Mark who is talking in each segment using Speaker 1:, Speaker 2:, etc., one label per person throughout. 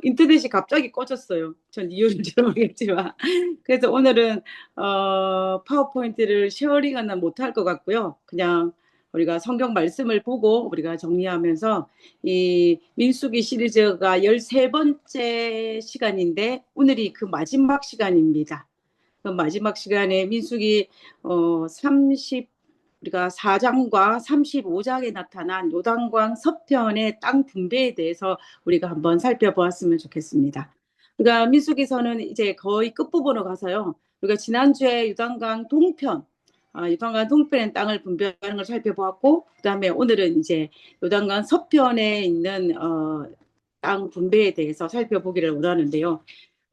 Speaker 1: 인터넷이 갑자기 꺼졌어요. 전 이유는 잘 모르겠지만. 그래서 오늘은 파워포인트를 쉐어링은 못할 것 같고요. 그냥 우리가 성경 말씀을 보고 우리가 정리하면서 이 민수기 시리즈가 13번째 시간인데 오늘이 그 마지막 시간입니다. 그 마지막 시간에 민수기 30 우리가 4장과 35장에 나타난 요단강 서편의 땅 분배에 대해서 우리가 한번 살펴보았으면 좋겠습니다. 그러니까 민수기서는 이제 거의 끝부분으로 가서요. 우리가 지난주에 요단강 동편, 요단강 동편의 땅을 분배하는 걸 살펴보았고, 그다음에 오늘은 이제 요단강 서편에 있는 땅 분배에 대해서 살펴보기를 원하는데요.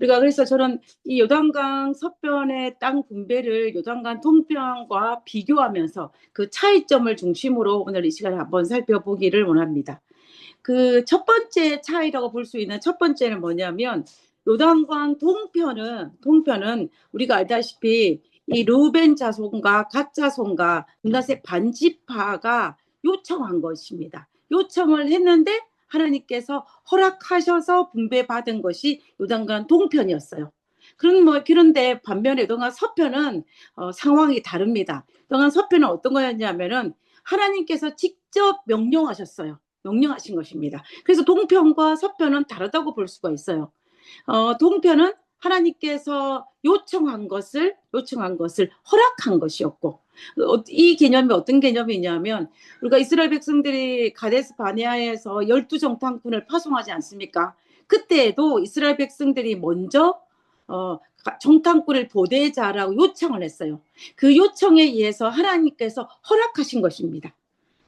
Speaker 1: 우리가 그래서 저는 이 요단강 서편의 땅 분배를 요단강 동편과 비교하면서 그 차이점을 중심으로 오늘 이 시간에 한번 살펴보기를 원합니다. 그 첫 번째 차이라고 볼 수 있는 첫 번째는 뭐냐면 요단강 동편은 우리가 알다시피 이 루벤 자손과 갓 자손과 문하세 반지파가 요청한 것입니다. 요청을 했는데 하나님께서 허락하셔서 분배받은 것이 요단강 동편이었어요. 그런데 반면에 요단강 서편은 상황이 다릅니다. 요단강 서편은 어떤 거였냐면은 하나님께서 직접 명령하셨어요. 명령하신 것입니다. 그래서 동편과 서편은 다르다고 볼 수가 있어요. 동편은 하나님께서 요청한 것을 허락한 것이었고, 이 개념이 어떤 개념이냐면 우리가 이스라엘 백성들이 가데스 바네아에서 12정탐꾼을 파송하지 않습니까? 그때에도 이스라엘 백성들이 먼저 정탐꾼을 보내자라고 요청을 했어요. 그 요청에 의해서 하나님께서 허락하신 것입니다.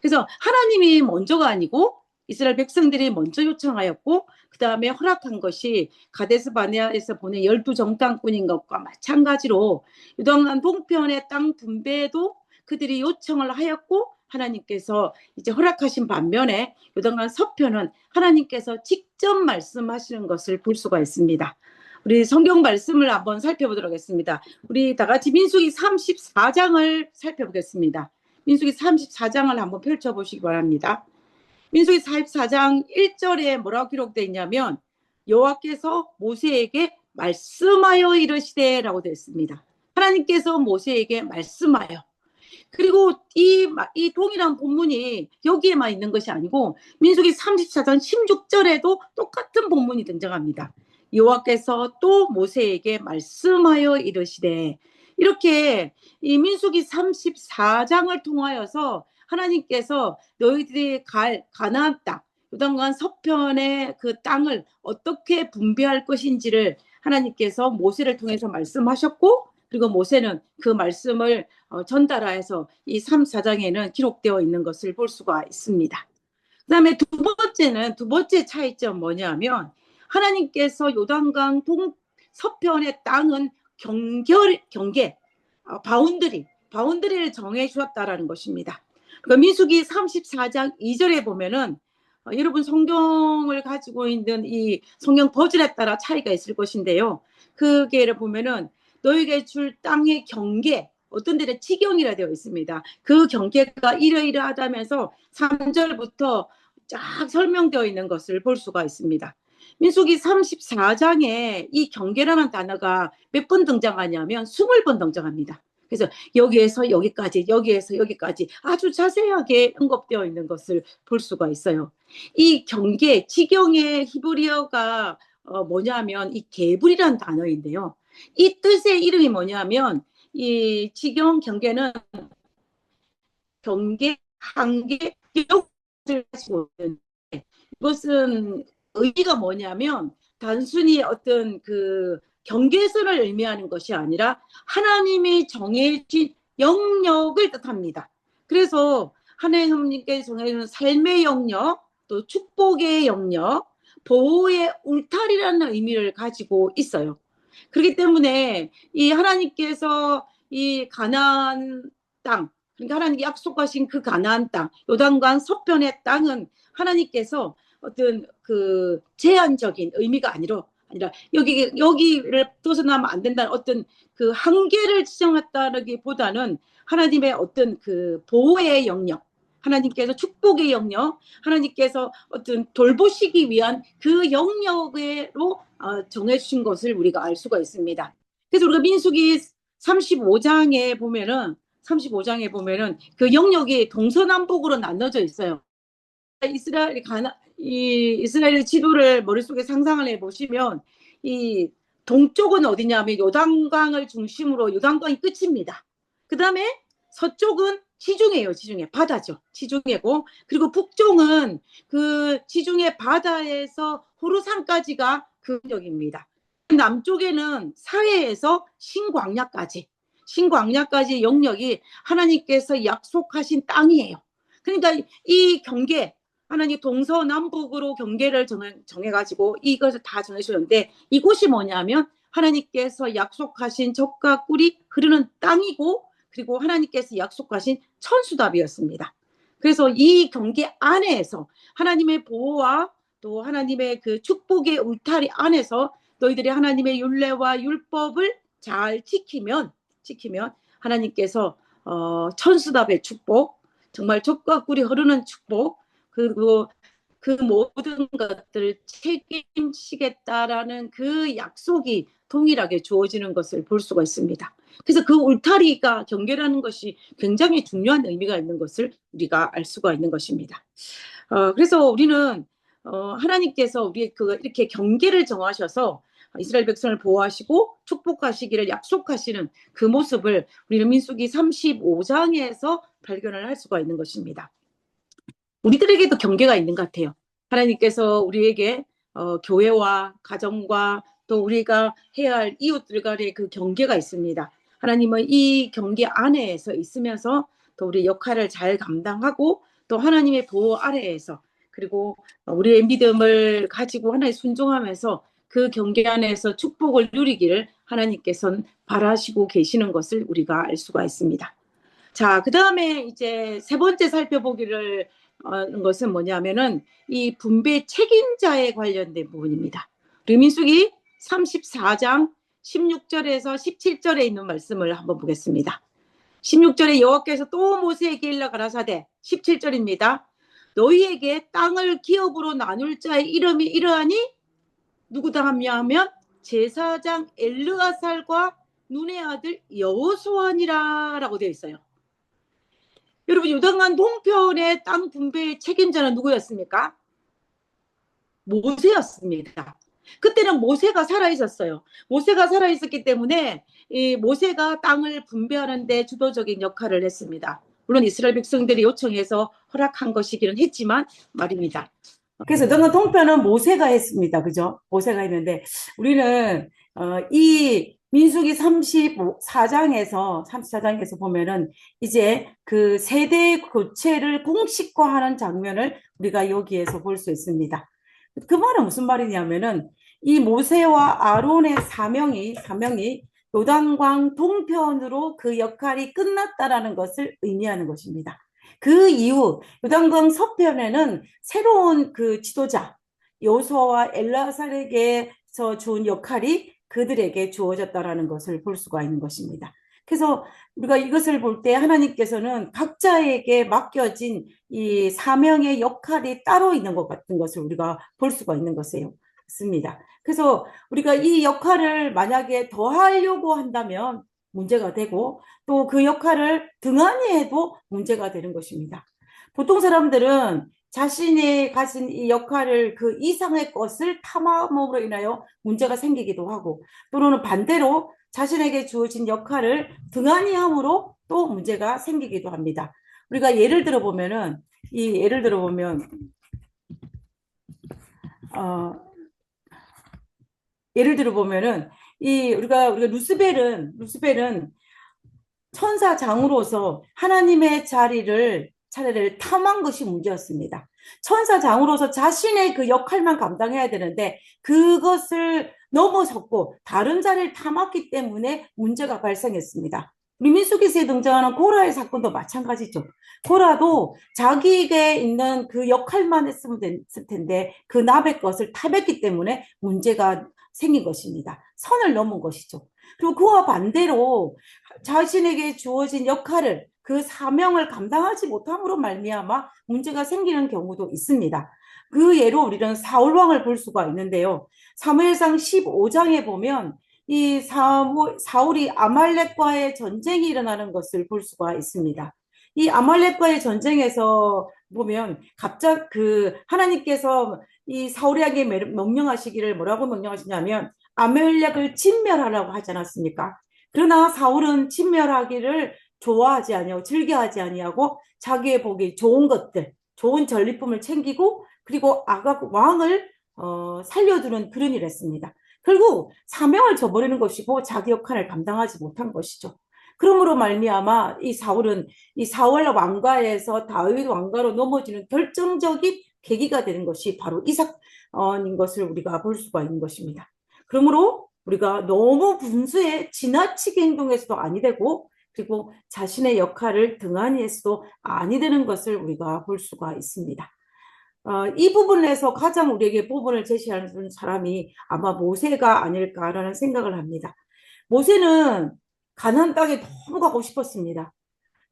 Speaker 1: 그래서 하나님이 먼저가 아니고 이스라엘 백성들이 먼저 요청하였고 그 다음에 허락한 것이 가데스 바네아에서 보낸 12정탐꾼인 것과 마찬가지로 요단강 동편의 땅 분배도 그들이 요청을 하였고 하나님께서 이제 허락하신 반면에 요단강 서편은 하나님께서 직접 말씀하시는 것을 볼 수가 있습니다. 우리 성경 말씀을 한번 살펴보도록 하겠습니다. 우리 다 같이 민수기 34장을 살펴보겠습니다. 민수기 34장을 한번 펼쳐보시기 바랍니다. 민수기 44장 1절에 뭐라고 기록되어 있냐면 여호와께서 모세에게 말씀하여 이르시되 라고 되어 있습니다. 하나님께서 모세에게 말씀하여. 그리고 이 동일한 본문이 여기에만 있는 것이 아니고 민수기 34장 16절에도 똑같은 본문이 등장합니다. 여호와께서 또 모세에게 말씀하여 이르시되 이렇게 이 민수기 34장을 통하여서 하나님께서 너희들이 갈 가나안 땅 요단강 서편의 그 땅을 어떻게 분배할 것인지를 하나님께서 모세를 통해서 말씀하셨고 그리고 모세는 그 말씀을 전달하여서 이 3, 4장에는 기록되어 있는 것을 볼 수가 있습니다. 그 다음에 두 번째 차이점 뭐냐면 하나님께서 요단강 서편의 땅은 경계, 바운드리를 정해 주었다라는 것입니다. 그러니까 민수기 34장 2절에 보면은 여러분 성경을 가지고 있는 이 성경 버전에 따라 차이가 있을 것인데요. 그게를 보면은 너에게 줄 땅의 경계, 어떤 데는 지경이라 되어 있습니다. 그 경계가 이러이러하다면서 3절부터 쫙 설명되어 있는 것을 볼 수가 있습니다. 민수기 34장에 이 경계라는 단어가 몇 번 등장하냐면 20번 등장합니다. 그래서 여기에서 여기까지 여기에서 여기까지 아주 자세하게 언급되어 있는 것을 볼 수가 있어요. 이 경계, 지경의 히브리어가 뭐냐면 이 게불이라는 단어인데요. 이 뜻의 이름이 뭐냐면 이 지경 경계는 경계, 한계, 격을 가지고 있는데 이것은 의미가 뭐냐면 단순히 어떤 그 경계선을 의미하는 것이 아니라 하나님이 정해진 영역을 뜻합니다. 그래서 하나님께서 정해진 삶의 영역, 또 축복의 영역, 보호의 울타리라는 의미를 가지고 있어요. 그렇기 때문에 이 하나님께서 이 가나안 땅, 그러니까 하나님이 약속하신 그 가나안 땅, 요단강 서편의 땅은 하나님께서 어떤 그 제한적인 의미가 아니라 여기를 벗어나면 안 된다는 어떤 그 한계를 지정했다기보다는 하나님의 어떤 그 보호의 영역, 하나님께서 축복의 영역, 하나님께서 어떤 돌보시기 위한 그 영역으로 정해주신 것을 우리가 알 수가 있습니다. 그래서 우리가 민수기 35장에 보면은 그 영역이 동서남북으로 나눠져 있어요. 이스라엘의 지도를 머릿속에 상상을 해보시면 이 동쪽은 어디냐면 요단강을 중심으로 요단강이 끝입니다. 그 다음에 서쪽은 지중해예요. 지중해 바다죠. 지중해고 그리고 북쪽은 그 지중해 바다에서 호르산까지가 그 영역입니다. 남쪽에는 사해에서 신광야까지 영역이 하나님께서 약속하신 땅이에요. 그러니까 이 경계 하나님 동서남북으로 경계를 정해가지고 이것을 다 정해주셨는데 이곳이 뭐냐면 하나님께서 약속하신 젖과 꿀이 흐르는 땅이고 그리고 하나님께서 약속하신 천수답이었습니다. 그래서 이 경계 안에서 하나님의 보호와 또 하나님의 그 축복의 울타리 안에서 너희들이 하나님의 율례와 율법을 잘 지키면 하나님께서 천수답의 축복, 정말 젖과 꿀이 흐르는 축복, 그리고 그 모든 것들을 책임지겠다라는 그 약속이 동일하게 주어지는 것을 볼 수가 있습니다. 그래서 그 울타리가 경계라는 것이 굉장히 중요한 의미가 있는 것을 우리가 알 수가 있는 것입니다. 그래서 우리는 하나님께서 우리 이렇게 경계를 정하셔서 이스라엘 백성을 보호하시고 축복하시기를 약속하시는 그 모습을 우리는 민수기 35장에서 발견을 할 수가 있는 것입니다. 우리들에게도 경계가 있는 것 같아요. 하나님께서 우리에게 교회와 가정과 또 우리가 해야 할 이웃들 간의 그 경계가 있습니다. 하나님은 이 경계 안에서 있으면서 또 우리 역할을 잘 감당하고 또 하나님의 보호 아래에서 그리고 우리의 믿음을 가지고 하나님 순종하면서 그 경계 안에서 축복을 누리기를 하나님께서는 바라시고 계시는 것을 우리가 알 수가 있습니다. 자, 그 다음에 이제 세 번째 살펴보기를 것은 뭐냐면은 이 분배 책임자에 관련된 부분입니다. 우리 민수기 34장 16절에서 17절에 있는 말씀을 한번 보겠습니다. 16절에 여호와께서 또 모세에게 일러 가라사대 17절입니다. 너희에게 땅을 기업으로 나눌 자의 이름이 이러하니 누구다 하면 제사장 엘르아살과 눈의 아들 여호수아니라 라고 되어 있어요. 여러분 요단강 동편의 땅 분배의 책임자는 누구였습니까? 모세였습니다. 그때는 모세가 살아있었어요. 모세가 살아있었기 때문에 이 모세가 땅을 분배하는 데 주도적인 역할을 했습니다. 물론 이스라엘 백성들이 요청해서 허락한 것이기는 했지만 말입니다. 그래서 요단강 동편은 모세가 했습니다. 그죠? 모세가 했는데 우리는 이 민수기 34장에서 보면은 이제 그 세대 교체를 공식화하는 장면을 우리가 여기에서 볼 수 있습니다. 그 말은 무슨 말이냐면은 이 모세와 아론의 사명이 요단강 동편으로 그 역할이 끝났다라는 것을 의미하는 것입니다. 그 이후 요단강 서편에는 새로운 그 지도자 여호수아와 엘르아살에게서 준 역할이 그들에게 주어졌다라는 것을 볼 수가 있는 것입니다. 그래서 우리가 이것을 볼 때 하나님께서는 각자에게 맡겨진 이 사명의 역할이 따로 있는 것 같은 것을 우리가 볼 수가 있는 것입니다. 그래서 우리가 이 역할을 만약에 더 하려고 한다면 문제가 되고 또 그 역할을 등한히 해도 문제가 되는 것입니다. 보통 사람들은 자신이 가진 이 역할을 그 이상의 것을 탐함으로 인하여 문제가 생기기도 하고 또는 반대로 자신에게 주어진 역할을 등한히 함으로 또 문제가 생기기도 합니다. 우리가 예를 들어 보면 우리가 루스벨은 천사장으로서 하나님의 자리를 탐한 것이 문제였습니다. 천사장으로서 자신의 그 역할만 감당해야 되는데 그것을 넘어섰고 다른 자리를 탐했기 때문에 문제가 발생했습니다. 우리 민수기서에 등장하는 고라의 사건도 마찬가지죠. 고라도 자기에게 있는 그 역할만 했으면 됐을 텐데 그 남의 것을 탐했기 때문에 문제가 생긴 것입니다. 선을 넘은 것이죠. 그리고 그와 반대로 자신에게 주어진 역할을
Speaker 2: 그 사명을 감당하지 못함으로 말미암아 문제가 생기는 경우도 있습니다. 그 예로 우리는 사울 왕을 볼 수가 있는데요. 사무엘상 15장에 보면 이 사울이 아말렉과의 전쟁이 일어나는 것을 볼 수가 있습니다. 이 아말렉과의 전쟁에서 보면 갑자기 그 하나님께서 이 사울에게 명령하시기를 뭐라고 명령하시냐면 아말렉을 진멸하라고 하지 않았습니까? 그러나 사울은 진멸하기를 좋아하지 아니하고 즐겨하지 아니하고 자기의 보기 좋은 것들, 좋은 전리품을 챙기고 그리고 아각 왕을 살려두는 그런 일을 했습니다. 결국 사명을 저버리는 것이고 자기 역할을 감당하지 못한 것이죠. 그러므로 말미암아 이 사울은 이 사울 왕가에서 다윗 왕가로 넘어지는 결정적인 계기가 되는 것이 바로 이 사건인 것을 우리가 볼 수가 있는 것입니다. 그러므로 우리가 너무 분수에 지나치게 행동해서도 아니 되고 그리고 자신의 역할을 등한히 해서도 아니 되는 것을 우리가 볼 수가 있습니다. 이 부분에서 가장 우리에게 부분을 제시하는 사람이 아마 모세가 아닐까라는 생각을 합니다. 모세는 가나안 땅에 너무 가고 싶었습니다.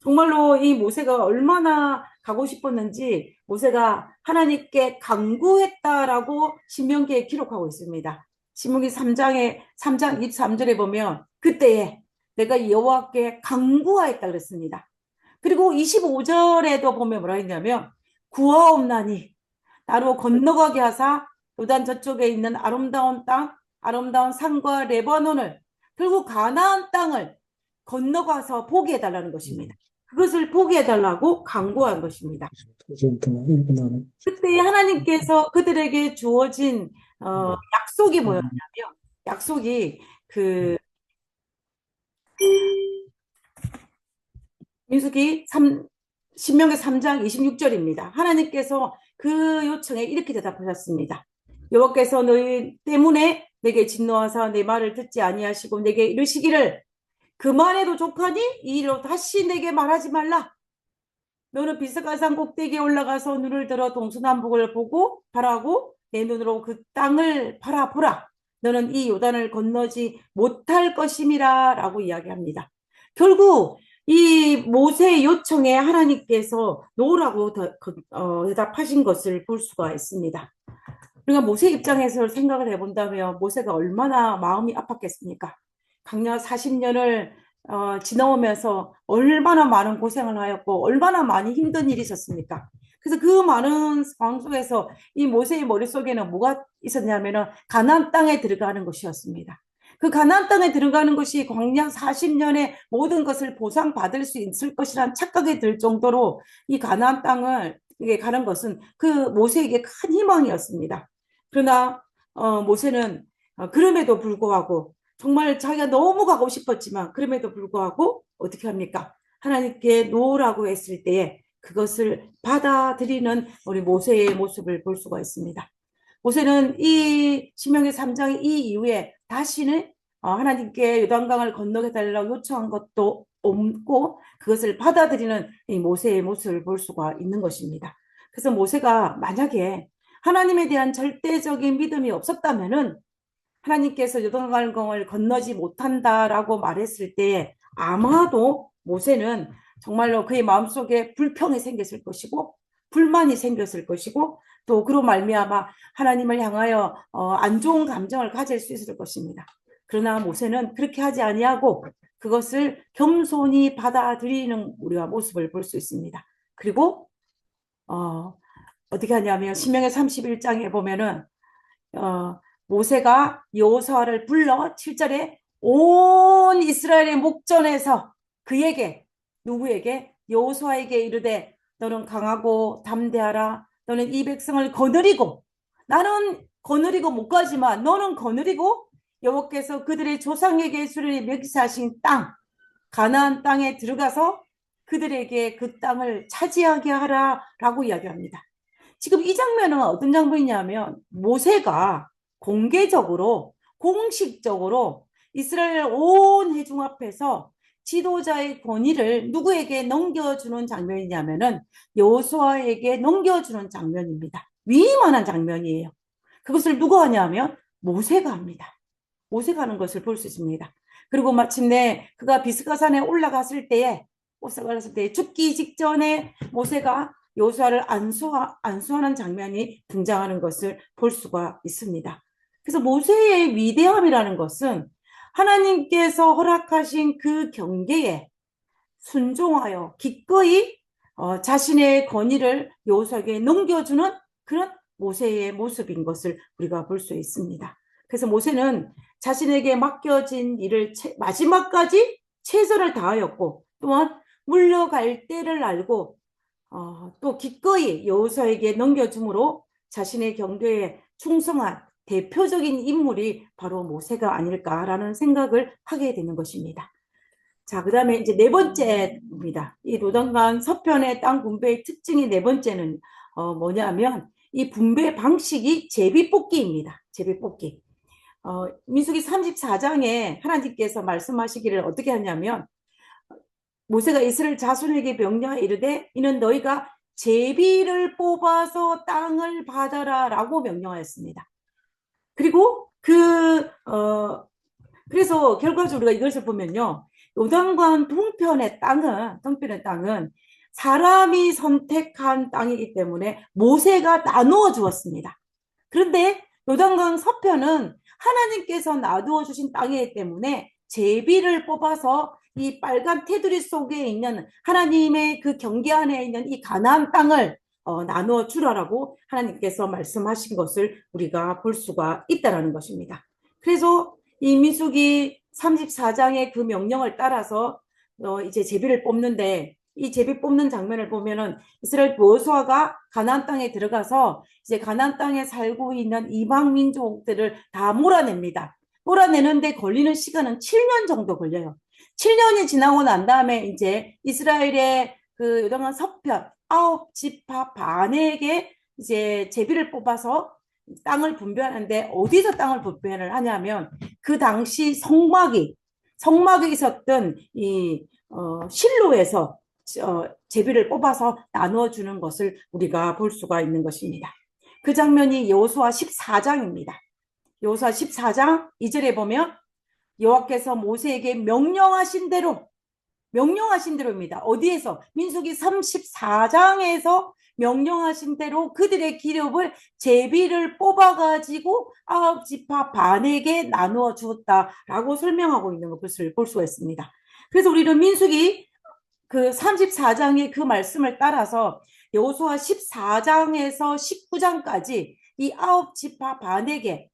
Speaker 2: 정말로 이 모세가 얼마나 가고 싶었는지 모세가 하나님께 간구했다라고 신명기에 기록하고 있습니다. 신명기 3장 23절에 보면 그때에 내가 여호와께 간구하였다 그랬습니다. 그리고 25절에도 보면 뭐라 했냐면 구하옵나니 나로 건너가게 하사 요단 저쪽에 있는 아름다운 땅, 아름다운 산과 레바논을 결국 가나안 땅을 건너가서 보게 해달라는 것입니다. 그것을 보게 해달라고 간구한 것입니다. 그때 하나님께서 그들에게 주어진 약속이 뭐였냐면 약속이 그 신명기 3장 26절입니다. 하나님께서 그 요청에 이렇게 대답하셨습니다. 여호와께서 너희 때문에 내게 진노하사 내 말을 듣지 아니하시고 내게 이르시기를 그만해도 족하니 이 일로 다시 내게 말하지 말라. 너는 비스가산 꼭대기에 올라가서 눈을 들어 동서남북을 보고 바라고 내 눈으로 그 땅을 바라보라. 너는 이 요단을 건너지 못할 것임이라 라고 이야기합니다. 결국 이 모세의 요청에 하나님께서 노라고 대답하신 것을 볼 수가 있습니다. 우리가 모세 입장에서 생각을 해본다면 모세가 얼마나 마음이 아팠겠습니까? 강년 40년을 지나오면서 얼마나 많은 고생을 하였고 얼마나 많이 힘든 일이 있었습니까? 그래서 그 많은 상황 속에서 이 모세의 머릿속에는 뭐가 있었냐면 가나안 땅에 들어가는 것이었습니다. 그 가나안 땅에 들어가는 것이 광야 40년의 모든 것을 보상받을 수 있을 것이란 착각이 들 정도로 이 가나안 땅을 가는 것은 그 모세에게 큰 희망이었습니다. 그러나 모세는 그럼에도 불구하고 정말 자기가 너무 가고 싶었지만 그럼에도 불구하고 어떻게 합니까? 하나님께 놓으라고 했을 때에 그것을 받아들이는 우리 모세의 모습을 볼 수가 있습니다. 모세는 이 신명기 3장 이 이후에 다시는 하나님께 요단강을 건너게 달라고 요청한 것도 없고 그것을 받아들이는 이 모세의 모습을 볼 수가 있는 것입니다. 그래서 모세가 만약에 하나님에 대한 절대적인 믿음이 없었다면은 하나님께서 요단강을 건너지 못한다라고 말했을 때 아마도 모세는 정말로 그의 마음속에 불평이 생겼을 것이고 불만이 생겼을 것이고 또 그로 말미암아 하나님을 향하여 안 좋은 감정을 가질 수 있을 것입니다. 그러나 모세는 그렇게 하지 아니하고 그것을 겸손히 받아들이는 우리가 모습을 볼 수 있습니다. 그리고 어떻게 하냐면 신명기 31장에 보면은 모세가 여호수아를 불러 7절에 온 이스라엘의 목전에서 그에게 누구에게 여호수아에게 이르되 너는 강하고 담대하라. 너는 이 백성을 거느리고 나는 거느리고 못 가지만 너는 거느리고 여호와께서 그들의 조상에게 주를 맹세하신 땅 가나안 땅에 들어가서 그들에게 그 땅을 차지하게 하라라고 이야기합니다. 지금 이 장면은 어떤 장면이냐면 모세가 공개적으로 공식적으로 이스라엘 온 회중 앞에서 지도자의 권위를 누구에게 넘겨주는 장면이냐면은 여호수아에게 넘겨주는 장면입니다. 위임하는 장면이에요. 그것을 누가 하냐면 모세가 합니다. 모세가 하는 것을 볼 수 있습니다. 그리고 마침내 그가 비스가산에 올라갔을 때에 옷을 갈았을 때 죽기 직전에 모세가 여호수아를 안수하는 장면이 등장하는 것을 볼 수가 있습니다. 그래서 모세의 위대함이라는 것은 하나님께서 허락하신 그 경계에 순종하여 기꺼이 자신의 권위를 여호수아에게 넘겨주는 그런 모세의 모습인 것을 우리가 볼 수 있습니다. 그래서 모세는 자신에게 맡겨진 일을 마지막까지 최선을 다하였고, 또한 물러갈 때를 알고 또 기꺼이 여호수아에게 넘겨줌으로 자신의 경계에 충성한 대표적인 인물이 바로 모세가 아닐까라는 생각을 하게 되는 것입니다. 자, 그 다음에 이제 네 번째입니다. 이 노동간 서편의 땅 분배의 특징이 네 번째는 뭐냐면 이 분배 방식이 제비뽑기입니다. 제비뽑기. 민수기 34장에 하나님께서 말씀하시기를 어떻게 하냐면 모세가 이스라엘 자손에게 명령하여 이르되 이는 너희가 제비를 뽑아서 땅을 받아라 라고 명령하였습니다. 그리고 그래서 결과적으로 우리가 이것을 보면요. 요단강 동편의 땅은 사람이 선택한 땅이기 때문에 모세가 나누어 주었습니다. 그런데 요단강 서편은 하나님께서 나누어 주신 땅이기 때문에 제비를 뽑아서 이 빨간 테두리 속에 있는 하나님의 그 경계 안에 있는 이 가나안 땅을 나누어 주라라고 하나님께서 말씀하신 것을 우리가 볼 수가 있다는 것입니다. 그래서 이 민수기 34장의 그 명령을 따라서 이제 제비를 뽑는데 이 제비 뽑는 장면을 보면은 이스라엘 여호수아가 가나안 땅에 들어가서 이제 가나안 땅에 살고 있는 이방 민족들을 다 몰아냅니다. 몰아내는데 걸리는 시간은 7년 정도 걸려요. 7년이 지나고 난 다음에 이제 이스라엘의 그 요단강 서편 9지파 반에게 이제 제비를 뽑아서 땅을 분배하는데 어디서 땅을 분배를 하냐면 그 당시 성막이 있었던 이 실로에서 제비를 뽑아서 나누어 주는 것을 우리가 볼 수가 있는 것입니다. 그 장면이 여호수아 14장입니다. 여호수아 14장 2절에 보면 여호와께서 모세에게 명령하신 대로입니다. 어디에서? 민수기 34장에서 명령하신 대로 그들의 기업을 제비를 뽑아가지고 9지파 반에게 나누어 주었다라고 설명하고 있는 것을 볼 수가 있습니다. 그래서 우리는 민수기 그 34장의 그 말씀을 따라서 여호수아 14장에서 19장까지 이 9지파 반에게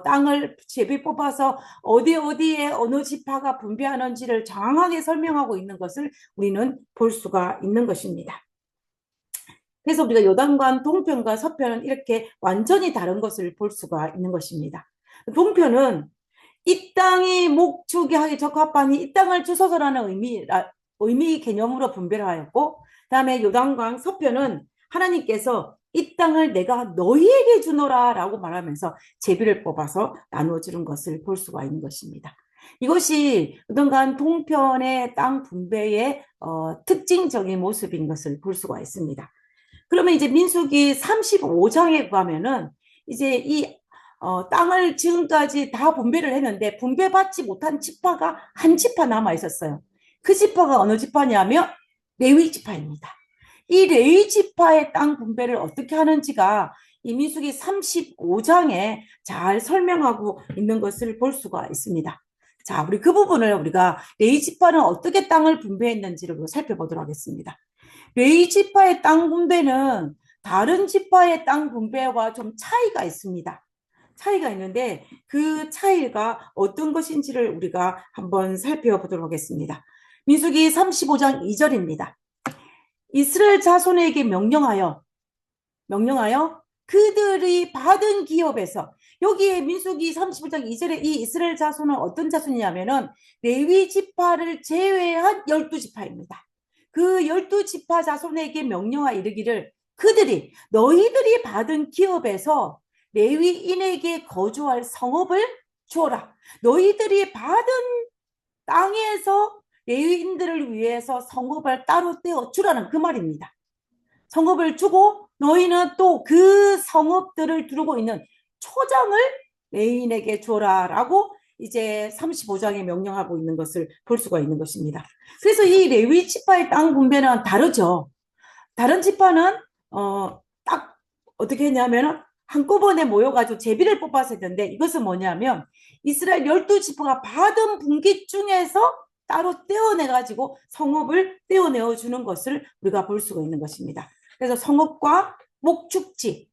Speaker 2: 땅을 제비 뽑아서 어디에 어느 지파가 분배하는지를 정확하게 설명하고 있는 것을 우리는 볼 수가 있는 것입니다. 그래서 우리가 요단강 동편과 서편은 이렇게 완전히 다른 것을 볼 수가 있는 것입니다. 동편은 이 땅이 목축이 하기 적합하니 이 땅을 주소서라는 의미 개념으로 분배를 하였고, 그다음에 요단강 서편은 하나님께서 이 땅을 내가 너희에게 주노라 라고 말하면서 제비를 뽑아서 나누어 주는 것을 볼 수가 있는 것입니다. 이것이 요단강 동편의 땅 분배의 특징적인 모습인 것을 볼 수가 있습니다. 그러면 이제 민수기 35장에 가면은 이제 이 땅을 지금까지 다 분배를 했는데 분배받지 못한 지파가 한 지파 남아 있었어요. 그 지파가 어느 지파냐면 레위 지파입니다. 이 레위 지파의 땅 분배를 어떻게 하는지가 이 민수기 35장에 잘 설명하고 있는 것을 볼 수가 있습니다. 자, 우리 그 부분을 우리가 레위 지파는 어떻게 땅을 분배했는지를 살펴보도록 하겠습니다. 레위 지파의 땅 분배는 다른 지파의 땅 분배와 좀 차이가 있습니다. 차이가 있는데 그 차이가 어떤 것인지를 우리가 한번 살펴보도록 하겠습니다. 민수기 35장 2절입니다. 이스라엘 자손에게 명령하여 그들이 받은 기업에서, 여기에 민수기 35장 2절에 이 이스라엘 자손은 어떤 자손이냐면은 레위 지파를 제외한 12지파입니다. 그 12지파 자손에게 명령하여 이르기를 너희들이 받은 기업에서 레위인에게 거주할 성읍을 주어라. 너희들이 받은 땅에서 레위인들을 위해서 성읍을 따로 떼어 주라는 그 말입니다. 성읍을 주고 너희는 또 그 성읍들을 두르고 있는 초장을 레위인에게 줘라 라고 이제 35장에 명령하고 있는 것을 볼 수가 있는 것입니다. 그래서 이 레위 지파의 땅 분배는 다르죠. 다른 지파는 딱 어떻게 했냐면 한꺼번에 모여가지고 제비를 뽑아서 했는데, 이것은 뭐냐면 이스라엘 12지파가 받은 분깃 중에서 따로 떼어내가지고 성읍을 떼어내어 주는 것을 우리가 볼 수가 있는 것입니다. 그래서 성읍과 목축지,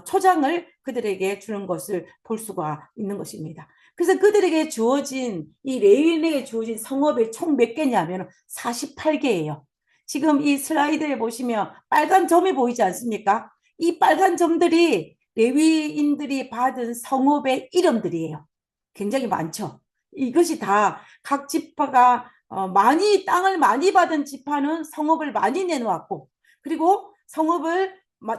Speaker 2: 초장을 그들에게 주는 것을 볼 수가 있는 것입니다. 그래서 그들에게 주어진, 이 레위인에게 주어진 성읍이 총 몇 개냐면 48개예요. 지금 이 슬라이드에 보시면 빨간 점이 보이지 않습니까? 이 빨간 점들이 레위인들이 받은 성읍의 이름들이에요. 굉장히 많죠. 이것이 다 각 지파가 많이 땅을 많이 받은 지파는 성읍을 많이 내놓았고, 그리고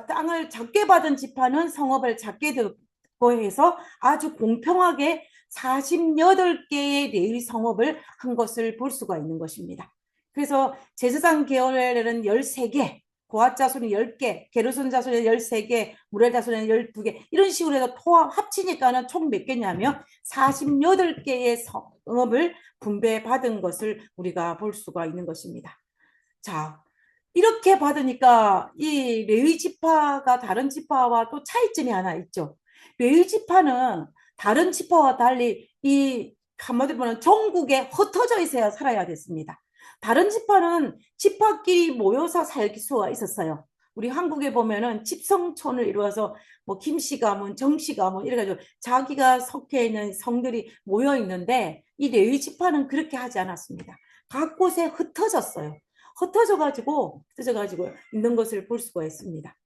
Speaker 2: 땅을 작게 받은 지파는 성읍을 작게 듣고 해서 아주 공평하게 48개의 레위 성읍을 한 것을 볼 수가 있는 것입니다. 그래서 제사장 계열에는 13개, 고핫 자손이 10개, 게르손 자손이 13개, 무렐 자손이 12개, 이런 식으로 해서 합치니까는 총 몇 개냐면 48개의 성읍을 분배받은 것을 우리가 볼 수가 있는 것입니다. 자, 이렇게 받으니까 이 레위 지파가 다른 지파와 또 차이점이 하나 있죠. 레위 지파는 다른 지파와 달리 이 한마디로 보면 전국에 흩어져 있어야 살아야 됐습니다. 다른 지파는 지파끼리 모여서 살 수가 있었어요. 우리 한국에 보면은 집성촌을 이루어서 뭐 김씨 가문, 정씨 가문 이래가지고 자기가 속해 있는 성들이 모여 있는데, 이 레위 지파는 그렇게 하지 않았습니다. 각 곳에 흩어져가지고 있는 것을 볼 수가 있습니다.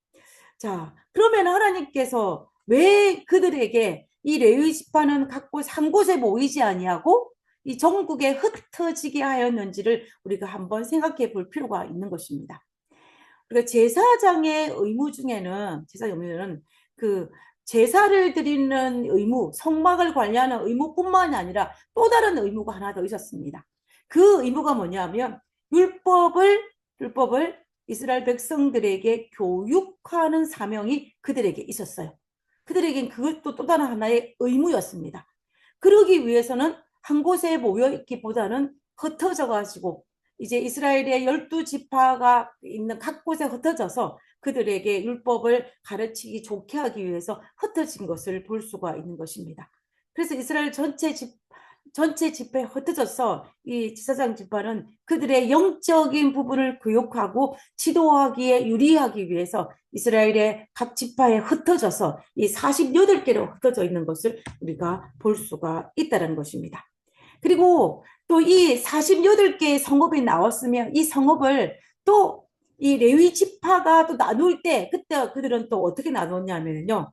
Speaker 2: 자, 그러면 하나님께서 왜 그들에게 이 레위 지파는 각 곳 한 곳에 모이지 아니하고 이 전국에 흩어지게 하였는지를 우리가 한번 생각해 볼 필요가 있는 것입니다. 그러니까 제사장의 의무 중에는 그 제사를 드리는 의무, 성막을 관리하는 의무뿐만이 아니라 또 다른 의무가 하나 더 있었습니다. 그 의무가 뭐냐면 율법을 이스라엘 백성들에게 교육하는 사명이 그들에게 있었어요. 그들에겐 그것도 또 다른 하나의 의무였습니다. 그러기 위해서는 한 곳에 모여 있기보다는 흩어져 가지고 이제 이스라엘의 12지파가 있는 각 곳에 흩어져서 그들에게 율법을 가르치기 좋게 하기 위해서 흩어진 것을 볼 수가 있는 것입니다. 그래서 이스라엘 전체 집회에 흩어져서 이 제사장 지파는 그들의 영적인 부분을 교육하고 지도하기에 유리하기 위해서 이스라엘의 각 지파에 흩어져서 이 48개로 흩어져 있는 것을 우리가 볼 수가 있다는 것입니다. 그리고 또 이 48개의 성읍이 나왔으면 이 성읍을 또 이 레위 지파가 또 나눌 때 그때 그들은 또 어떻게 나눴냐면요.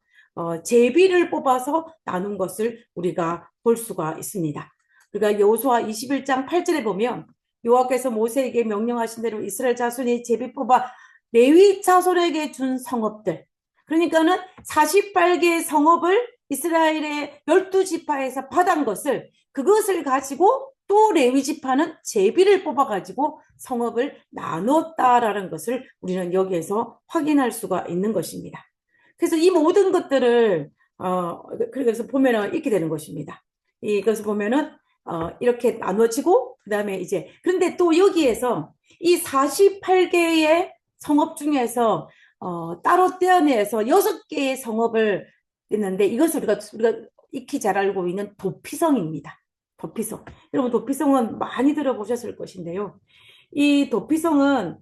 Speaker 2: 제비를 뽑아서 나눈 것을 우리가 볼 수가 있습니다. 우리가 여호수아 21장 8절에 보면 여호와께서 모세에게 명령하신 대로 이스라엘 자손이 제비 뽑아 레위 자손에게 준 성읍들, 그러니까는 48개의 성읍을 이스라엘의 12지파에서 받은 것을, 그것을 가지고 또 레위 지파는 제비를 뽑아가지고 성읍을 나눴다라는 것을 우리는 여기에서 확인할 수가 있는 것입니다. 그래서 이 모든 것들을 그래서 보면은 이렇게 되는 것입니다. 이것을 보면은 이렇게 나눠지고 그다음에 이제 그런데 또 여기에서 이 48개의 성읍 중에서 따로 떼어내서 6개의 성읍을 했는데, 이것을 우리가 익히 잘 알고 있는 도피성입니다. 도피성. 여러분, 도피성은 많이 들어보셨을 것인데요. 이 도피성은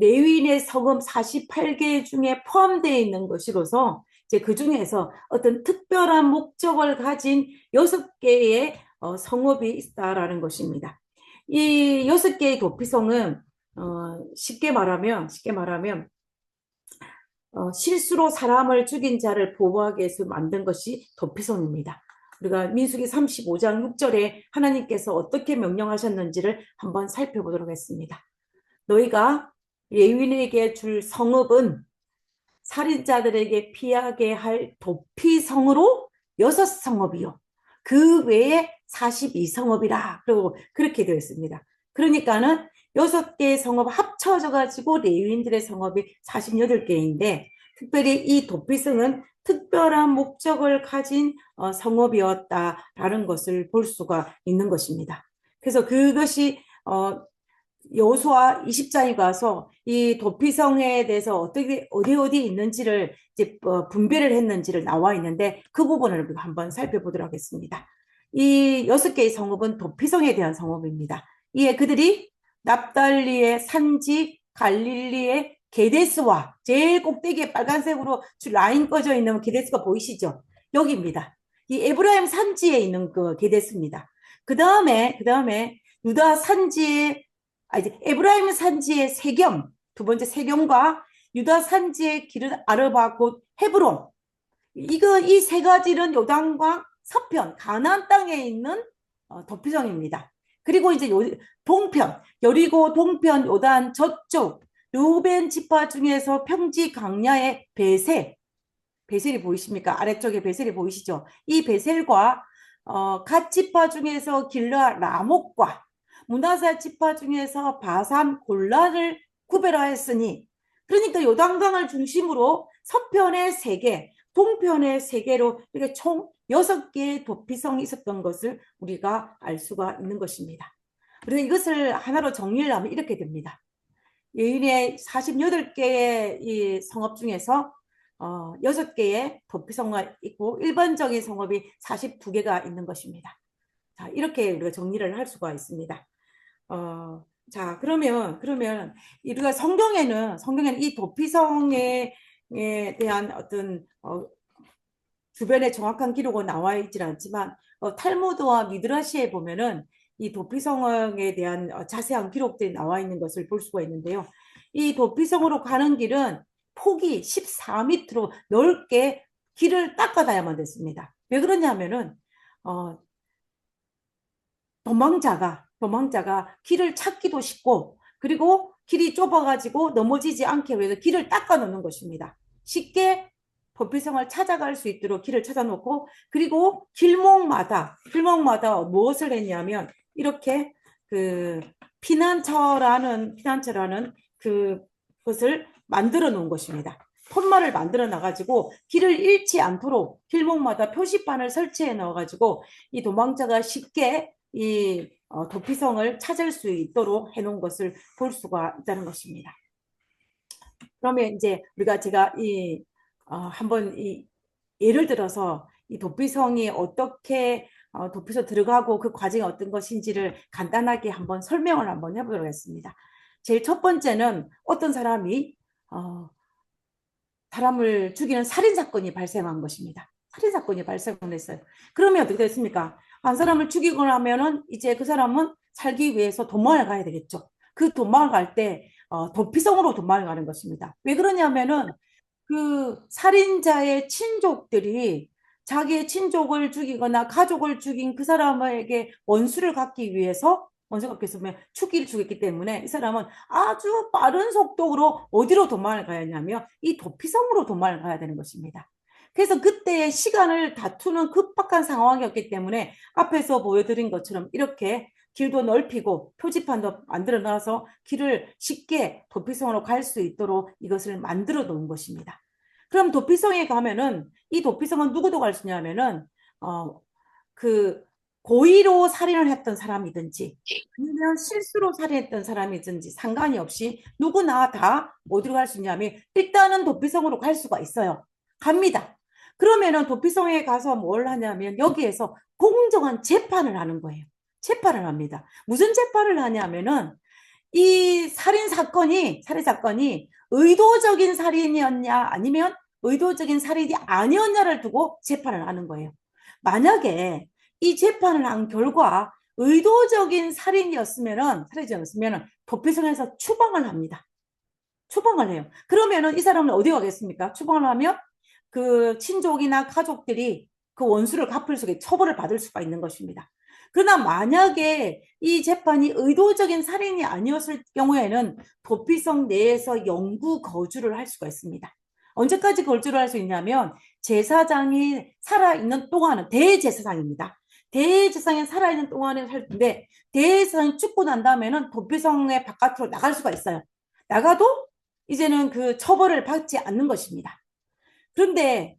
Speaker 2: 레위인의 성읍 48개 중에 포함되어 있는 것이로서 이제 그 중에서 어떤 특별한 목적을 가진 6개의 성읍이 있다라는 것입니다. 이 6개의 도피성은 쉽게 말하면 실수로 사람을 죽인 자를 보호하기 위해서 만든 것이 도피성입니다. 우리가 민수기 35장 6절에 하나님께서 어떻게 명령하셨는지를 한번 살펴보도록 하겠습니다. 너희가 레위인에게 줄 성읍은 살인자들에게 피하게 할 도피성으로 6성읍이요. 그 외에 42성읍이라. 그리고 그렇게 되어 있습니다. 그러니까는 6개의 성읍 합쳐져 가지고 레위인들의 성읍이 48개인데 특별히 이 도피성은 특별한 목적을 가진 성읍이었다라는 것을 볼 수가 있는 것입니다. 그래서 그것이 여호수아 20장에 가서 이 도피성에 대해서 어떻게 어디 있는지를 이제 분배를 했는지를 나와 있는데 그 부분을 우리가 한번 살펴보도록 하겠습니다. 이 6개의 성읍은 도피성에 대한 성읍입니다. 이에 그들이 납달리의 산지 갈릴리의 게데스와 제일 꼭대기에 빨간색으로 라인 꺼져 있는 게데스가 보이시죠? 여기입니다. 이 에브라임 산지에 있는 그 게데스입니다. 그 다음에 유다 산지에 이제 에브라임 산지의 세겜, 두 번째 세겜과 유다 산지의 기른 아르바 곧 헤브론. 이 세 가지는 요단강 서편 가나안 땅에 있는 도피성입니다. 그리고 이제 동편 여리고 동편 요단 저쪽 르우벤 지파 중에서 평지 강야의 베셀이 보이십니까? 아래쪽에 베셀이 보이시죠? 이 베셀과 갓 지파 중에서 길라 라목과 문하세 지파 중에서 바산 골라를 구별하였으니 그러니까 요단강을 중심으로 서편의 3개, 동편의 3개로 이렇게 총 6개의 도피성이 있었던 것을 우리가 알 수가 있는 것입니다. 그래서 이것을 하나로 정리를 하면 이렇게 됩니다. 예인의 48개의 이 성읍 중에서 6개의 도피성이 있고 일반적인 성읍이 42개가 있는 것입니다. 자, 이렇게 우리가 정리를 할 수가 있습니다. 자, 그러면 우리가 성경에는 이 도피성에 대한 어떤 주변에 정확한 기록은 나와 있지 않지만 탈무드와 미드라시에 보면은 이 도피성에 대한 자세한 기록들이 나와 있는 것을 볼 수가 있는데요. 이 도피성으로 가는 길은 폭이 14m로 넓게 길을 닦아다야만 됐습니다. 왜 그러냐면은 도망자가 길을 찾기도 쉽고 그리고 길이 좁아가지고 넘어지지 않게 위해서 길을 닦아 놓는 것입니다. 쉽게 도피성을 찾아갈 수 있도록 길을 찾아놓고 그리고 길목마다 무엇을 했냐면 이렇게 그 피난처라는 그것을 만들어 놓은 것입니다. 폿말을 만들어 놔가지고 길을 잃지 않도록 길목마다 표시판을 설치해 넣어가지고 이 도망자가 쉽게 이 도피성을 찾을 수 있도록 해놓은 것을 볼 수가 있다는 것입니다. 그러면 이제 제가 한번 예를 들어서 이 도피성이 어떻게 도피소 들어가고 그 과정이 어떤 것인지를 간단하게 한번 설명을 한번 해보도록 하겠습니다. 제일 첫 번째는 어떤 사람이 사람을 죽이는 살인사건이 발생한 것입니다. 살인사건이 발생했어요. 그러면 어떻게 됐습니까? 한 사람을 죽이거나 하면은 이제 그 사람은 살기 위해서 도망을 가야 되겠죠. 그 도망을 갈 때 도피성으로 도망을 가는 것입니다. 왜 그러냐면은 그 살인자의 친족들이 자기의 친족을 죽이거나 가족을 죽인 그 사람에게 원수를 갚기 위해서 죽이를 죽였기 때문에 이 사람은 아주 빠른 속도로 어디로 도망을 가야 하냐면 이 도피성으로 도망을 가야 되는 것입니다. 그래서 그때의 시간을 다투는 급박한 상황이었기 때문에 앞에서 보여드린 것처럼 이렇게 길도 넓히고 표지판도 만들어 놔서 길을 쉽게 도피성으로 갈 수 있도록 이것을 만들어 놓은 것입니다. 그럼 도피성에 가면은 이 도피성은 누구도 갈 수 있냐면은 그 고의로 살인을 했던 사람이든지 아니면 실수로 살인했던 사람이든지 상관이 없이 누구나 다 어디로 갈 수 있냐면 일단은 도피성으로 갈 수가 있어요. 갑니다. 그러면은 도피성에 가서 뭘 하냐면 여기에서 공정한 재판을 하는 거예요. 재판을 합니다. 무슨 재판을 하냐면은 이 살인 사건이 의도적인 살인이었냐 아니면 의도적인 살인이 아니었냐를 두고 재판을 하는 거예요. 만약에 이 재판을 한 결과 의도적인 살인이었으면은 도피성에서 추방을 합니다. 추방을 해요. 그러면은 이 사람은 어디 가겠습니까? 추방을 하면 그 친족이나 가족들이 그 원수를 갚을 수 있게 처벌을 받을 수가 있는 것입니다. 그러나 만약에 이 재판이 의도적인 살인이 아니었을 경우에는 도피성 내에서 영구 거주를 할 수가 있습니다. 언제까지 거주를 할 수 있냐면 제사장이 살아있는 동안은 대제사장입니다. 대제사장이 살아있는 동안에 살 텐데 대제사장이 죽고 난 다음에는 도피성의 바깥으로 나갈 수가 있어요. 나가도 이제는 그 처벌을 받지 않는 것입니다. 그런데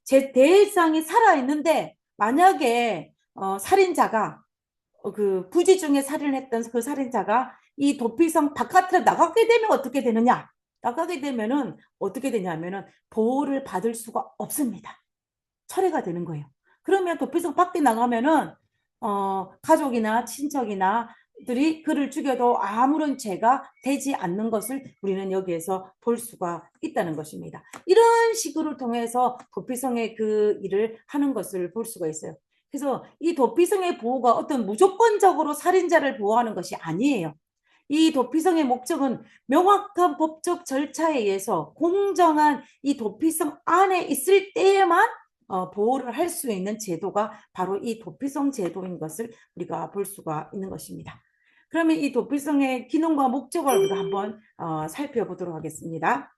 Speaker 2: 제 대상이 살아있는데 만약에 살인자가 그 부지 중에 살인을 했던 그 살인자가 이 도피성 바깥으로 나가게 되면 어떻게 되느냐? 나가게 되면은 어떻게 되냐면은 보호를 받을 수가 없습니다. 철회가 되는 거예요. 그러면 도피성 밖에 나가면은 가족이나 친척이나 들이 그를 죽여도 아무런 죄가 되지 않는 것을 우리는 여기에서 볼 수가 있다는 것입니다. 이런 식으로 통해서 도피성의 그 일을 하는 것을 볼 수가 있어요. 그래서 이 도피성의 보호가 어떤 무조건적으로 살인자를 보호하는 것이 아니에요. 이 도피성의 목적은 명확한 법적 절차에 의해서 공정한 이 도피성 안에 있을 때에만 보호를 할 수 있는 제도가 바로 이 도피성 제도인 것을 우리가 볼 수가 있는 것입니다. 그러면 이 도피성의 기능과 목적을 우리가 한번 살펴보도록 하겠습니다.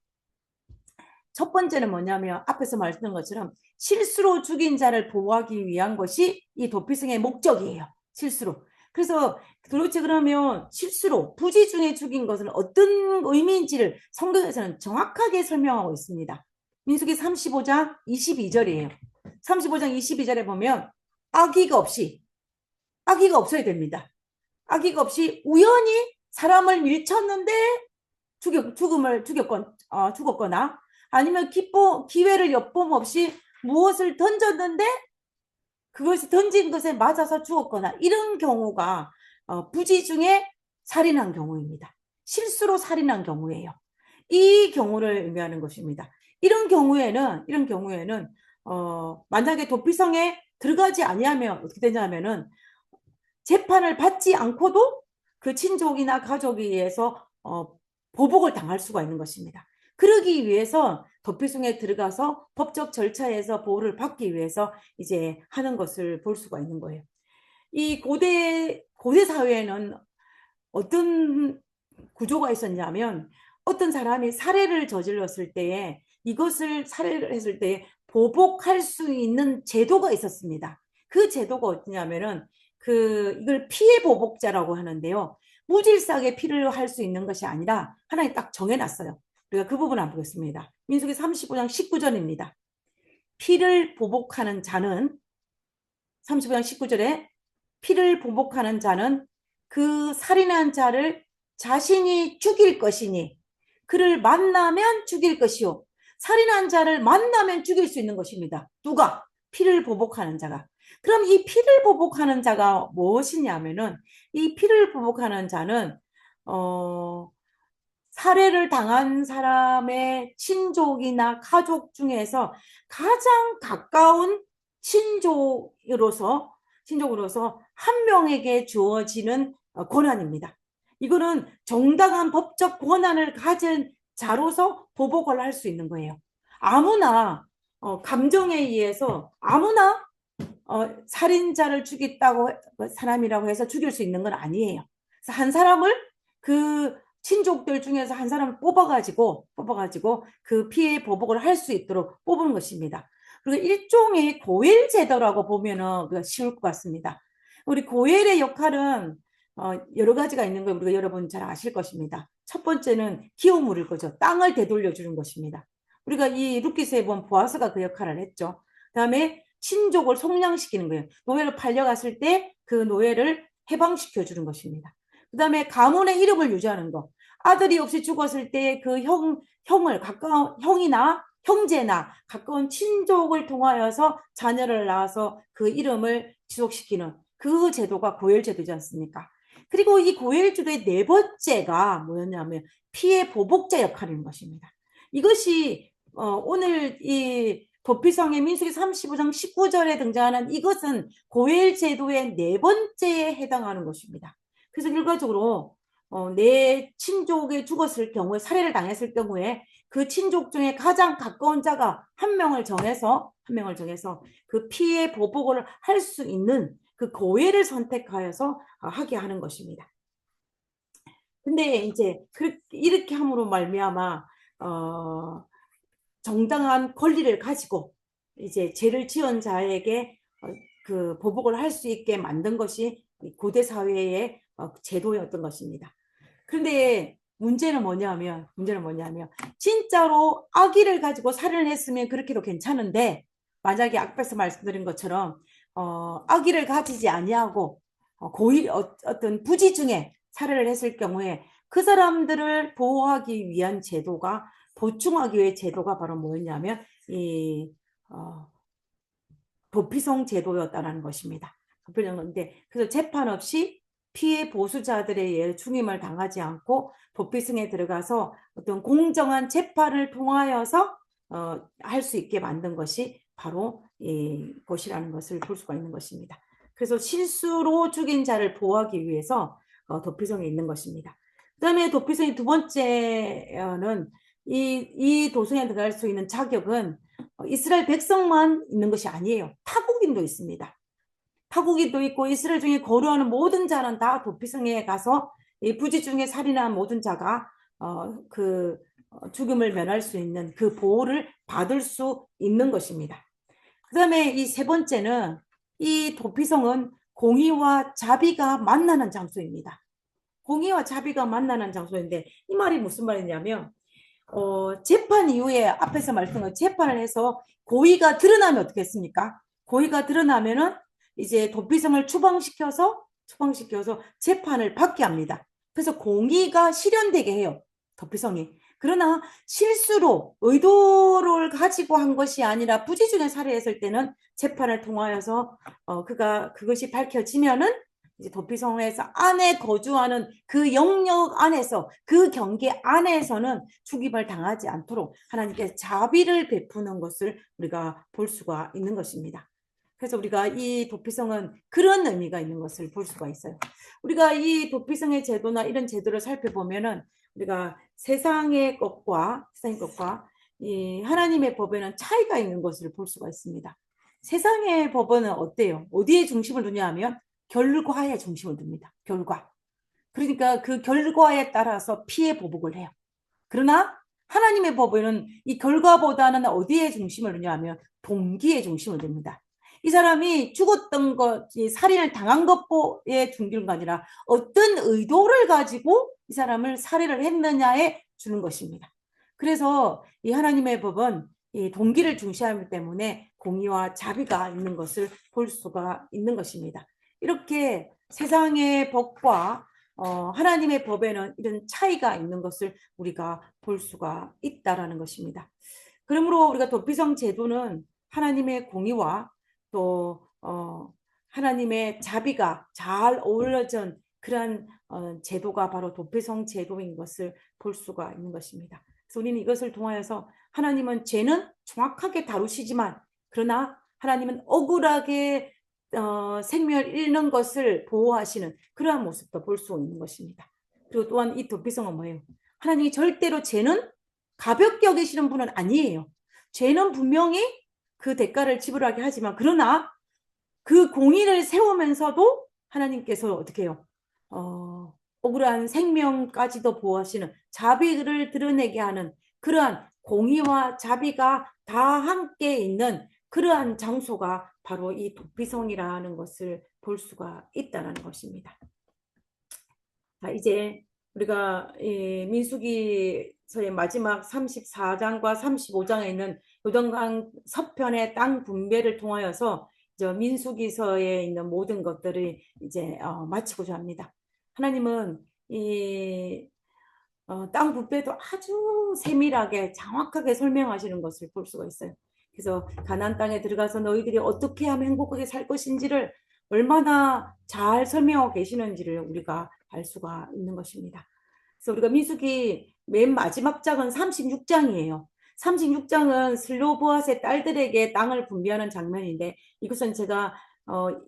Speaker 2: 첫 번째는 뭐냐면 앞에서 말씀드린 것처럼 실수로 죽인 자를 보호하기 위한 것이 이 도피성의 목적이에요. 실수로. 그래서 도대체 그러면 실수로 부지 중에 죽인 것은 어떤 의미인지를 성경에서는 정확하게 설명하고 있습니다. 민수기 35장 22절이에요. 35장 22절에 보면 악의가 없어야 됩니다. 악의가 없이 우연히 사람을 밀쳤는데 죽었거나 아니면 기회를 엿봄 없이 무엇을 던졌는데 그것이 던진 것에 맞아서 죽었거나 이런 경우가 부지 중에 살인한 경우입니다. 실수로 살인한 경우예요. 이 경우를 의미하는 것입니다. 이런 경우에는 만약에 도피성에 들어가지 아니하면 어떻게 되냐면은 재판을 받지 않고도 그 친족이나 가족에 의해서 보복을 당할 수가 있는 것입니다. 그러기 위해서 도피성에 들어가서 법적 절차에서 보호를 받기 위해서 이제 하는 것을 볼 수가 있는 거예요. 이 고대 사회에는 어떤 구조가 있었냐면 어떤 사람이 살해를 저질렀을 때에 이것을 살해를 했을 때에 보복할 수 있는 제도가 있었습니다. 그 제도가 어떠냐면은 이걸 피해 보복자라고 하는데요. 무질서하게 피를 할 수 있는 것이 아니라 하나님 딱 정해놨어요. 우리가 그 부분 한번 보겠습니다. 민수기 35장 19절입니다. 피를 보복하는 자는 35장 19절에 피를 보복하는 자는 그 살인한 자를 자신이 죽일 것이니 그를 만나면 죽일 것이요. 살인한 자를 만나면 죽일 수 있는 것입니다. 누가? 피를 보복하는 자가. 그럼 이 피를 보복하는 자가 무엇이냐면은 이 피를 보복하는 자는 살해를 당한 사람의 친족이나 가족 중에서 가장 가까운 친족으로서 한 명에게 주어지는 권한입니다. 이거는 정당한 법적 권한을 가진 자로서 보복을 할 수 있는 거예요. 아무나 감정에 의해서 아무나 살인자를 죽였다고 사람이라고 해서 죽일 수 있는 건 아니에요. 그래서 한 사람을 그 친족들 중에서 한 사람을 뽑아가지고 그 피해 보복을 할 수 있도록 뽑은 것입니다. 그리고 일종의 고엘 제도라고 보면은 쉬울 것 같습니다. 우리 고엘의 역할은 여러 가지가 있는 걸 우리가 여러분 잘 아실 것입니다. 첫 번째는 기업 물을 거죠. 땅을 되돌려 주는 것입니다. 우리가 이 루키스에 보면 보아스가 그 역할을 했죠. 그다음에 친족을 속량시키는 거예요. 노예로 팔려갔을 때 그 노예를 해방시켜 주는 것입니다. 그다음에 가문의 이름을 유지하는 거. 아들이 없이 죽었을 때 그 형을 가까운 형이나 형제나 가까운 친족을 통하여서 자녀를 낳아서 그 이름을 지속시키는 그 제도가 고엘 제도지 않습니까? 그리고 이 고엘 제도의 네 번째가 뭐였냐면 피해 보복자 역할인 것입니다. 이것이 오늘 이 도피성의 민수기 35장 19절에 등장하는 이것은 고엘 제도의 네 번째에 해당하는 것입니다. 그래서 결과적으로 내 친족이 죽었을 경우에 살해를 당했을 경우에 그 친족 중에 가장 가까운 자가 한 명을 정해서 그 피해 보복을 할 수 있는 그 고해를 선택하여서 하게 하는 것입니다. 근데 이제 이렇게 함으로 말미암아 정당한 권리를 가지고 이제 죄를 지은 자에게 그 보복을 할 수 있게 만든 것이 고대 사회의 제도였던 것입니다. 그런데 문제는 뭐냐면 진짜로 아기를 가지고 살인을 했으면 그렇게도 괜찮은데 만약에 앞에서 말씀드린 것처럼 아기를 가지지 아니하고 고의 어떤 부지 중에 살해를 했을 경우에 그 사람들을 보호하기 위한 제도가 보충하기 위해 제도가 바로 뭐였냐면 이 도피성 제도였다는 것입니다. 그런데 그래서 재판 없이 피해 보수자들에 의해 중임을 당하지 않고 도피성에 들어가서 어떤 공정한 재판을 통하여서 할 수 있게 만든 것이 바로 이것이라는 것을 볼 수가 있는 것입니다. 그래서 실수로 죽인 자를 보호하기 위해서 도피성에 있는 것입니다. 그 다음에 도피성의 두 번째는 이 도성에 들어갈 수 있는 자격은 이스라엘 백성만 있는 것이 아니에요. 타국인도 있습니다. 타국인도 있고 이스라엘 중에 거류하는 모든 자는 다 도피성에 가서 이 부지 중에 살인한 모든 자가 죽음을 면할 수 있는 그 보호를 받을 수 있는 것입니다. 그 다음에 이 세 번째는 이 도피성은 공의와 자비가 만나는 장소입니다. 공의와 자비가 만나는 장소인데 이 말이 무슨 말이냐면 재판 이후에 앞에서 말씀한 재판을 해서 고의가 드러나면 어떻게 했습니까? 고의가 드러나면은 이제 도피성을 추방시켜서 재판을 받게 합니다. 그래서 공의가 실현되게 해요. 도피성이. 그러나 실수로 의도를 가지고 한 것이 아니라 부지중에 살해했을 때는 재판을 통하여서 그것이 밝혀지면은 이제 도피성에서 안에 거주하는 그 영역 안에서 그 경계 안에서는 죽임을 당하지 않도록 하나님께서 자비를 베푸는 것을 우리가 볼 수가 있는 것입니다. 그래서 우리가 이 도피성은 그런 의미가 있는 것을 볼 수가 있어요. 우리가 이 도피성의 제도나 이런 제도를 살펴보면은 우리가 세상의 것과 이 하나님의 법에는 차이가 있는 것을 볼 수가 있습니다. 세상의 법은 어때요? 어디에 중심을 두냐 하면 결과에 중심을 둡니다. 결과. 그러니까 그 결과에 따라서 피해 보복을 해요. 그러나 하나님의 법에는 이 결과보다는 어디에 중심을 두냐 하면 동기에 중심을 둡니다. 이 사람이 죽었던 것, 살인을 당한 것에 중요한 게 아니라 어떤 의도를 가지고 이 사람을 살해를 했느냐에 주는 것입니다. 그래서 이 하나님의 법은 이 동기를 중시하기 때문에 공의와 자비가 있는 것을 볼 수가 있는 것입니다. 이렇게 세상의 법과 하나님의 법에는 이런 차이가 있는 것을 우리가 볼 수가 있다라는 것입니다. 그러므로 우리가 도피성 제도는 하나님의 공의와 또 하나님의 자비가 잘 어우러진 그러한 제도가 바로 도피성 제도인 것을 볼 수가 있는 것입니다. 그래서 우리는 이것을 통하여서 하나님은 죄는 정확하게 다루시지만 그러나 하나님은 억울하게 생명을 잃는 것을 보호하시는 그러한 모습도 볼 수 있는 것입니다. 그리고 또한 이 도피성은 뭐예요? 하나님이 절대로 죄는 가볍게 여기시는 분은 아니에요. 죄는 분명히 그 대가를 지불하게 하지만 그러나 그 공의를 세우면서도 하나님께서 어떻게 해요? 억울한 생명까지도 보호하시는 자비를 드러내게 하는 그러한 공의와 자비가 다 함께 있는 그러한 장소가 바로 이 도피성이라는 것을 볼 수가 있다는 것입니다. 자, 이제 우리가 민수기서의 마지막 34장과 35장에 있는 요단강 서편의 땅 분배를 통하여서 민수기서에 있는 모든 것들을 이제 마치고자 합니다. 하나님은 이 땅 분배도 아주 세밀하게 정확하게 설명하시는 것을 볼 수가 있어요. 그래서 가나안 땅에 들어가서 너희들이 어떻게 하면 행복하게 살 것인지를 얼마나 잘 설명하고 계시는지를 우리가 알 수가 있는 것입니다. 그래서 우리가 민수기 맨 마지막 장은 36장이에요. 36장은 슬로보앗의 딸들에게 땅을 분배하는 장면인데 이것은 제가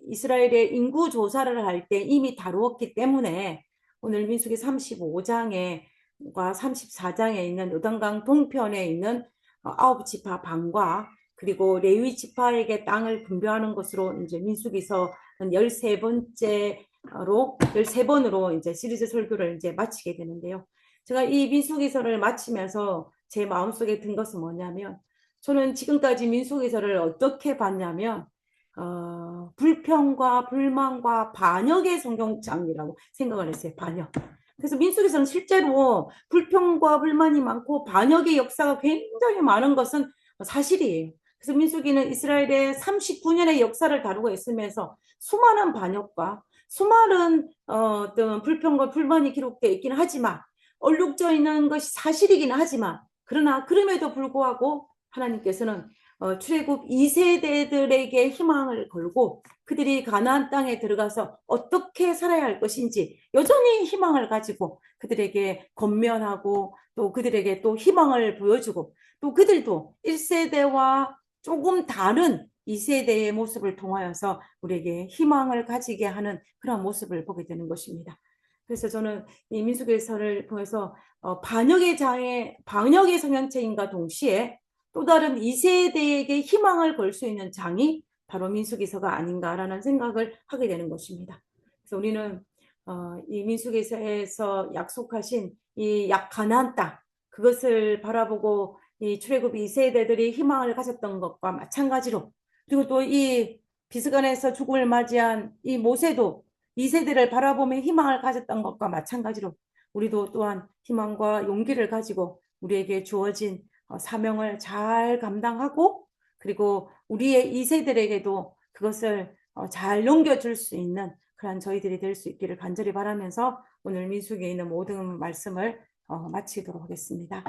Speaker 2: 이스라엘의 인구 조사를 할 때 이미 다루었기 때문에 오늘 민수기 35장과 34장에 있는 요단강 동편에 있는 9지파 방과 그리고 레위 지파에게 땅을 분배하는 것으로 이제 민수기서 13번으로 이제 시리즈 설교를 이제 마치게 되는데요. 제가 이 민수기서를 마치면서 제 마음속에 든 것은 뭐냐면 저는 지금까지 민수기서를 어떻게 봤냐면 불평과 불만과 반역의 성경장이라고 생각을 했어요. 반역. 그래서 민속에서는 실제로 불평과 불만이 많고 반역의 역사가 굉장히 많은 것은 사실이에요. 그래서 민수기는 이스라엘의 39년의 역사를 다루고 있으면서 수많은 반역과 수많은 어떤 불평과 불만이 기록되어 있기는 하지만 얼룩져 있는 것이 사실이기는 하지만 그러나 그럼에도 불구하고 하나님께서는 출애굽 2세대들에게 희망을 걸고 그들이 가나안 땅에 들어가서 어떻게 살아야 할 것인지 여전히 희망을 가지고 그들에게 권면하고 또 그들에게 또 희망을 보여주고 또 그들도 1세대와 조금 다른 2세대의 모습을 통하여서 우리에게 희망을 가지게 하는 그런 모습을 보게 되는 것입니다. 그래서 저는 이 민수기서를 통해서 반역의 성향체인과 동시에 또 다른 2세대에게 희망을 걸 수 있는 장이 바로 민수기서가 아닌가라는 생각을 하게 되는 것입니다. 그래서 우리는 이 민수기서에서 약속하신 이 가나안 땅 그것을 바라보고 이 출애굽 2세대들이 희망을 가졌던 것과 마찬가지로 그리고 또 이 비스간에서 죽음을 맞이한 이 모세도 2세대를 바라보며 희망을 가졌던 것과 마찬가지로 우리도 또한 희망과 용기를 가지고 우리에게 주어진 사명을 잘 감당하고 그리고 우리의 2세들에게도 그것을 잘 넘겨줄 수 있는 그런 저희들이 될 수 있기를 간절히 바라면서 오늘 민수기에 있는 모든 말씀을 마치도록 하겠습니다.